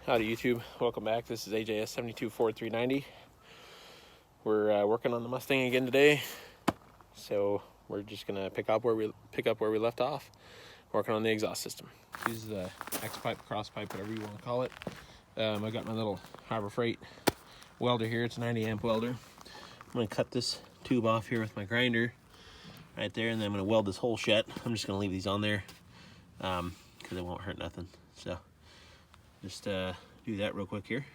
Howdy YouTube, welcome back. This is AJS 724390. We're working on the Mustang again today, so we're just gonna pick up where we left off, working on the exhaust system. Use the X pipe, cross pipe, whatever you want to call it. I got my little Harbor Freight welder here. It's a 90 amp welder. I'm gonna cut this tube off here with my grinder right there, and then I'm gonna weld this hole shut. I'm just gonna leave these on there because it won't hurt nothing. So just do that real quick here.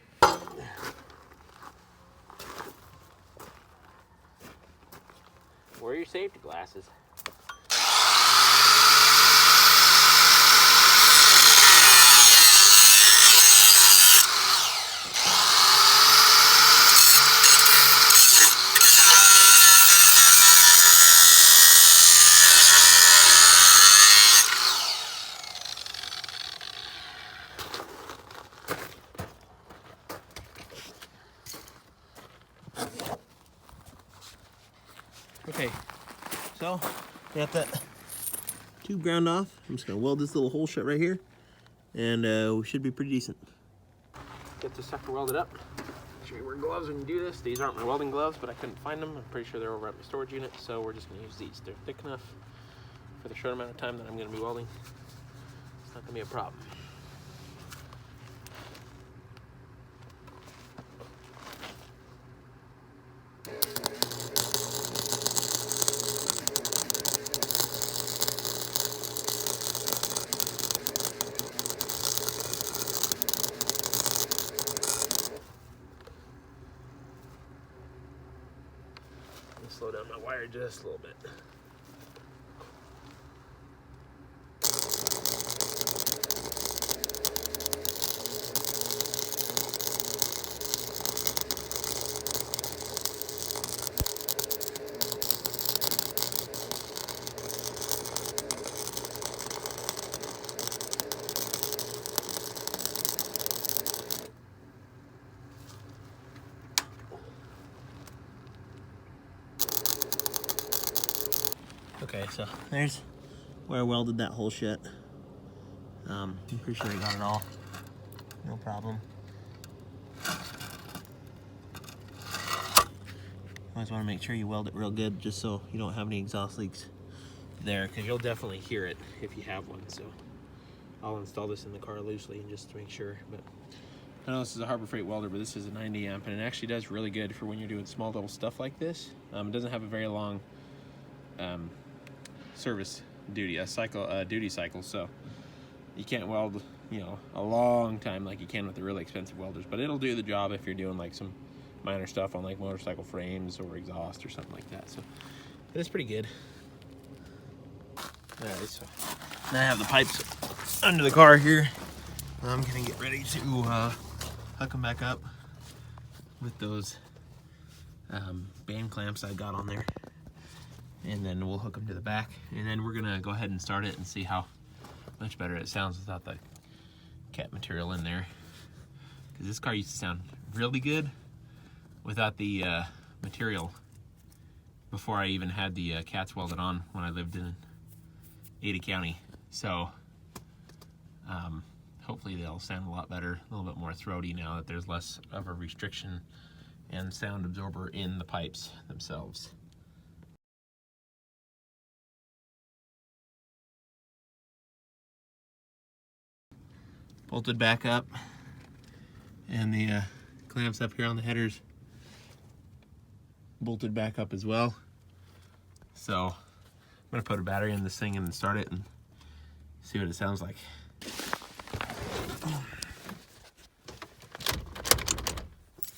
Wear your safety glasses. Okay, so got that tube ground off. I'm just gonna weld this little hole shut right here, and we should be pretty decent. Get this sucker welded up. Make sure you wear gloves when you do this. These aren't my welding gloves, but I couldn't find them. I'm pretty sure they're over at my storage unit, so we're just gonna use these. They're thick enough for the short amount of time that I'm gonna be welding. It's not gonna be a problem. Slow down my wire just a little bit. Okay, so there's where I welded that hole shut. I'm pretty sure I got it all. No problem. Always want to make sure you weld it real good just so you don't have any exhaust leaks there, because you'll definitely hear it if you have one. So I'll install this in the car loosely just to make sure. But I know this is a Harbor Freight welder, but this is a 90 amp, and it actually does really good for when you're doing small little stuff like this. It doesn't have a very long service duty, duty cycle, so you can't weld, you know, a long time like you can with the really expensive welders, but it'll do the job if you're doing like some minor stuff on like motorcycle frames or exhaust or something like that. So it's pretty good. Alright, so now I have the pipes under the car here. I'm gonna get ready to hook them back up with those band clamps I got on there, and then we'll hook them to the back, and then we're gonna go ahead and start it and see how much better it sounds without the cat material in there, because this car used to sound really good without the material before I even had the cats welded on when I lived in Ada County. So hopefully they'll sound a lot better, a little bit more throaty now that there's less of a restriction and sound absorber in the pipes themselves. Bolted back up, and the clamps up here on the headers bolted back up as well. So I'm gonna put a battery in this thing and start it and see what it sounds like.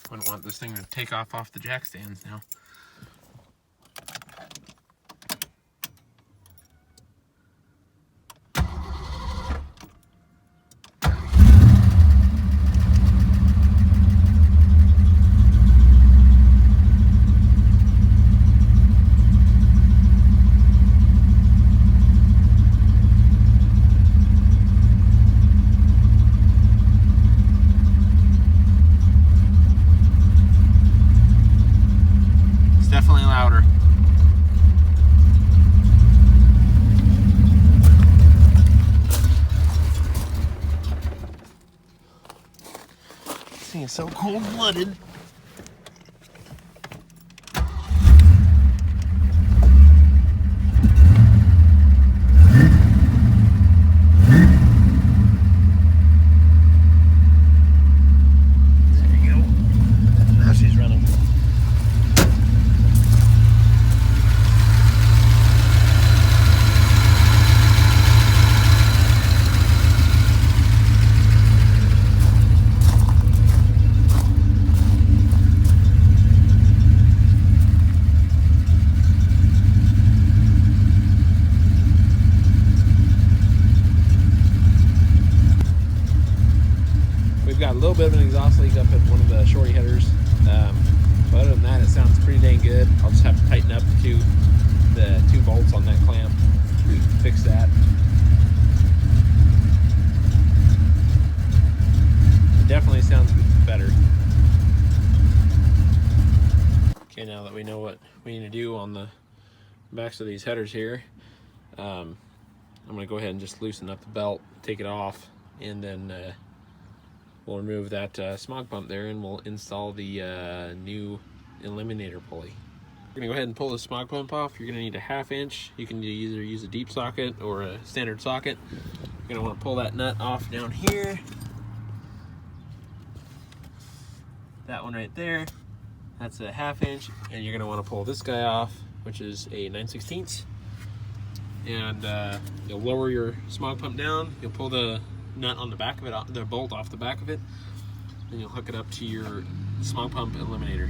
Wouldn't want this thing to take off the jack stands now. thing is so cold-blooded. We've got a little bit of an exhaust leak up at one of the shorty headers, but other than that, it sounds pretty dang good. I'll just have to tighten up the two bolts on that clamp, fix that. It definitely sounds better. Okay, now that we know what we need to do on the backs of these headers here, I'm going to go ahead and just loosen up the belt, take it off, and then we'll remove that smog pump there, and we'll install the new Eliminator pulley. We're gonna go ahead and pull the smog pump off. You're gonna need a 1/2 inch. You can either use a deep socket or a standard socket. You're gonna want to pull that nut off down here. That one right there, that's a 1/2 inch. And you're gonna want to pull this guy off, which is a 9/16. And you'll lower your smog pump down. You'll pull the nut on the back of it, the bolt off the back of it, and you'll hook it up to your smog pump eliminator.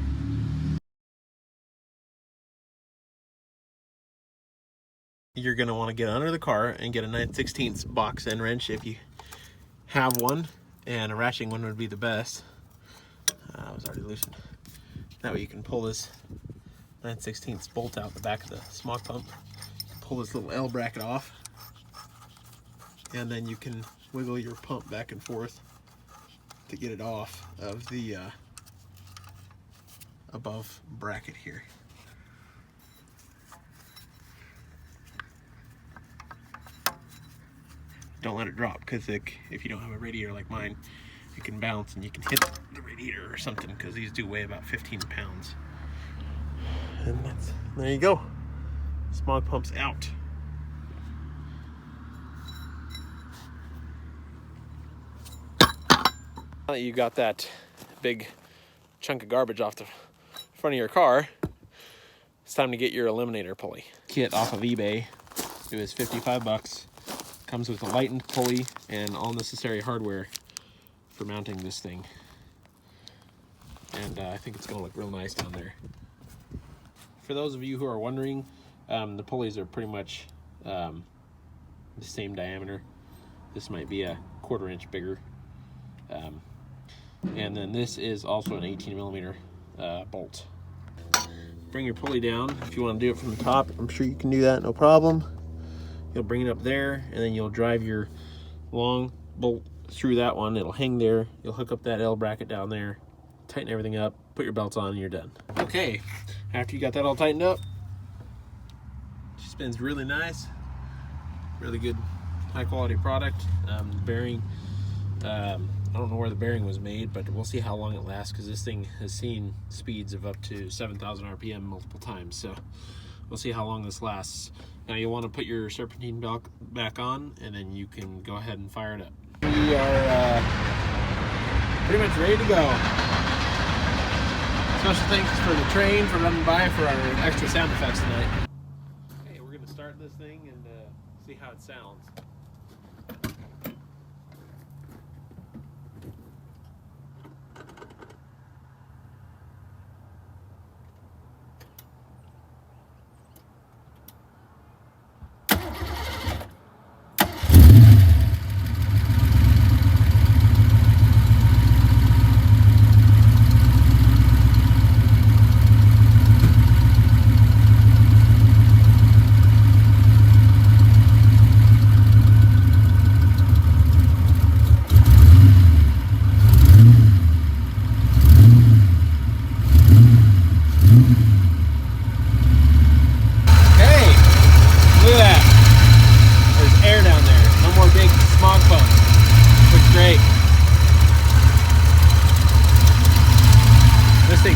You're going to want to get under the car and get a 9/16 box end wrench if you have one, and a ratcheting one would be the best. It was already loosened. That way you can pull this 9/16 bolt out the back of the smog pump, pull this little L bracket off, and then you can wiggle your pump back and forth to get it off of the above bracket here. Don't let it drop, because if you don't have a radiator like mine, it can bounce and you can hit the radiator or something, because these do weigh about 15 pounds. And there you go. Smog pump's out. Now that you got that big chunk of garbage off the front of your car, it's time to get your Eliminator pulley. Kit off of eBay. It was 55 bucks. Comes with a lightened pulley and all necessary hardware for mounting this thing. And I think it's gonna look real nice down there. For those of you who are wondering, the pulleys are pretty much the same diameter. This might be a 1/4 inch bigger. And then this is also an 18 millimeter bolt. Bring your pulley down. If you want to do it from the top, I'm sure you can do that, no problem. You'll bring it up there, and then you'll drive your long bolt through that one. It'll hang there. You'll hook up that L bracket down there, tighten everything up, put your belts on, and you're done. Okay, after you got that all tightened up, it spins really nice. Really good, high quality product. Bearing, I don't know where the bearing was made, but we'll see how long it lasts, because this thing has seen speeds of up to 7,000 RPM multiple times. So we'll see how long this lasts. Now you'll want to put your serpentine belt back on, and then you can go ahead and fire it up. We are pretty much ready to go. Special thanks for the train for running by for our extra sound effects tonight. Okay, we're going to start this thing and see how it sounds.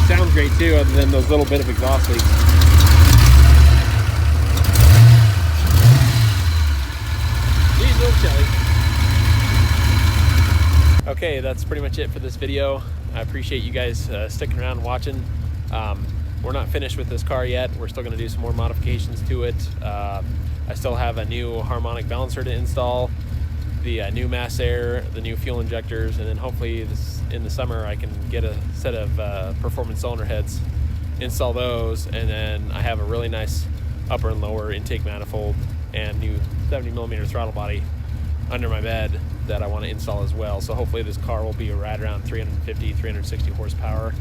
sounds great too, other than those little bit of exhaust leaks. Geez, little Shelly. Okay, that's pretty much it for this video. I appreciate you guys sticking around and watching. We're not finished with this car yet. We're still going to do some more modifications to it. I still have a new harmonic balancer to install, the new mass air, the new fuel injectors, and then hopefully in the summer I can get a set of performance cylinder heads, install those, and then I have a really nice upper and lower intake manifold and new 70mm throttle body under my bed that I want to install as well. So hopefully this car will be right around 350, 360 horsepower,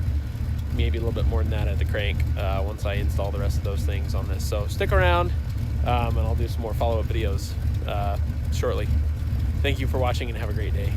maybe a little bit more than that at the crank once I install the rest of those things on this. So stick around and I'll do some more follow-up videos shortly. Thank you for watching and have a great day.